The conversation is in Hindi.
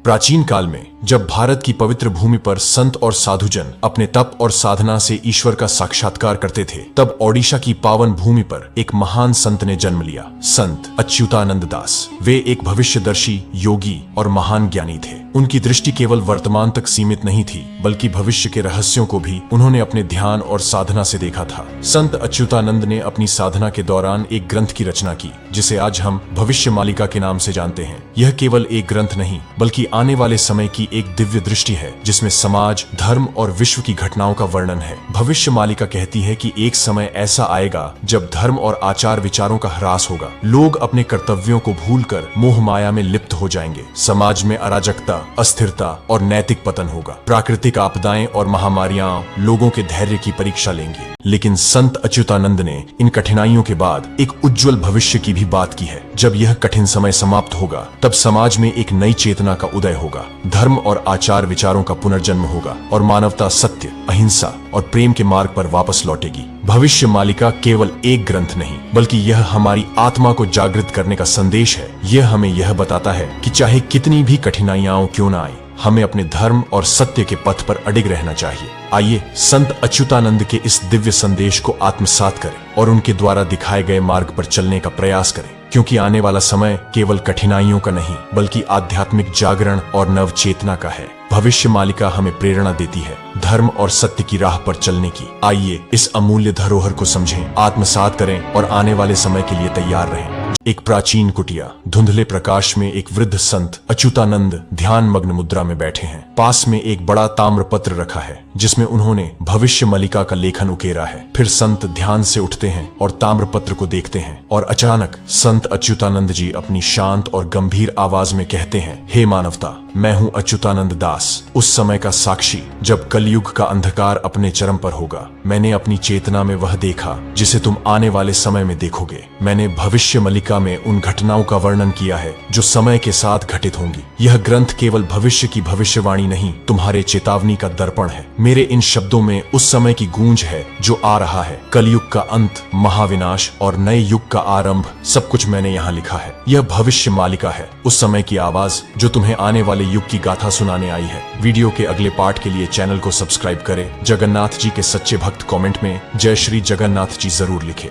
प्राचीन काल में जब भारत की पवित्र भूमि पर संत और साधुजन अपने तप और साधना से ईश्वर का साक्षात्कार करते थे, तब ओडिशा की पावन भूमि पर एक महान संत ने जन्म लिया, संत अच्युतानंद दास। वे एक भविष्यदर्शी, योगी और महान ज्ञानी थे। उनकी दृष्टि केवल वर्तमान तक सीमित नहीं थी, बल्कि भविष्य के रहस्यों को भी उन्होंने अपने ध्यान और साधना से देखा था। संत अच्युतानंद ने अपनी साधना के दौरान एक ग्रंथ की रचना की, जिसे आज हम भविष्यमालिका के नाम से जानते हैं। यह केवल एक ग्रंथ नहीं, बल्कि आने वाले समय की एक दिव्य दृष्टि है, जिसमें समाज, धर्म और विश्व की घटनाओं का वर्णन है। भविष्यमालिका कहती है कि एक समय ऐसा आएगा जब धर्म और आचार विचारों का ह्रास होगा। लोग अपने कर्तव्यों को भूलकर मोह माया में लिप्त हो जाएंगे। समाज में अराजकता, अस्थिरता और नैतिक पतन होगा। प्राकृतिक आपदाएं और महामारियां लोगों के धैर्य की परीक्षा लेंगी। लेकिन संत अच्युतानंद ने इन कठिनाइयों के बाद एक उज्जवल भविष्य की भी बात की है। जब यह कठिन समय समाप्त होगा, तब समाज में एक नई चेतना का उदय होगा, धर्म और आचार विचारों का पुनर्जन्म होगा और मानवता सत्य, अहिंसा और प्रेम के मार्ग पर वापस लौटेगी। भविष्यमालिका केवल एक ग्रंथ नहीं, बल्कि यह हमारी आत्मा को जागृत करने का संदेश है। यह हमें यह बताता है कि चाहे कितनी भी कठिनाइयां क्यों ना आए, हमें अपने धर्म और सत्य के पथ पर अडिग रहना चाहिए। आइए संत अच्युतानंद के इस दिव्य संदेश को आत्मसात करें और उनके द्वारा दिखाए गए मार्ग पर चलने का प्रयास करें, क्योंकि आने वाला समय केवल कठिनाइयों का नहीं, बल्कि आध्यात्मिक जागरण और नव चेतना का है। भविष्यमालिका हमें प्रेरणा देती है धर्म और सत्य की राह पर चलने की। आइए इस अमूल्य धरोहर को समझें, आत्मसात करें और आने वाले समय के लिए तैयार रहें। एक प्राचीन कुटिया, धुंधले प्रकाश में एक वृद्ध संत अच्युतानंद ध्यान मग्न मुद्रा में बैठे हैं। पास में एक बड़ा ताम्र पत्र रखा है, जिसमें उन्होंने भविष्यमालिका का लेखन उकेरा है। फिर संत ध्यान से उठते हैं और ताम्र पत्र को देखते हैं, और अचानक संत अच्युतानंद जी अपनी शांत और गंभीर आवाज में कहते हैं, हे मानवता, मैं हूँ अच्युतानंद दास, उस समय का साक्षी जब कलयुग का अंधकार अपने चरम पर होगा। मैंने अपनी चेतना में वह देखा जिसे तुम आने वाले समय में देखोगे। मैंने भविष्यमालिका में उन घटनाओं का वर्णन किया है जो समय के साथ घटित होंगी। यह ग्रंथ केवल भविष्य की भविष्यवाणी नहीं, तुम्हारे चेतावनी का दर्पण है। मेरे इन शब्दों में उस समय की गूंज है जो आ रहा है। कलयुग का अंत, महाविनाश और नए युग का आरंभ, सब कुछ मैंने यहाँ लिखा है। यह भविष्यमालिका है, उस समय की आवाज जो तुम्हें आने वाले युग की गाथा सुनाने आई है। वीडियो के अगले पार्ट के लिए चैनल को सब्सक्राइब करें। जगन्नाथ जी के सच्चे भक्त कमेंट में जय श्री जगन्नाथ जी जरूर लिखें।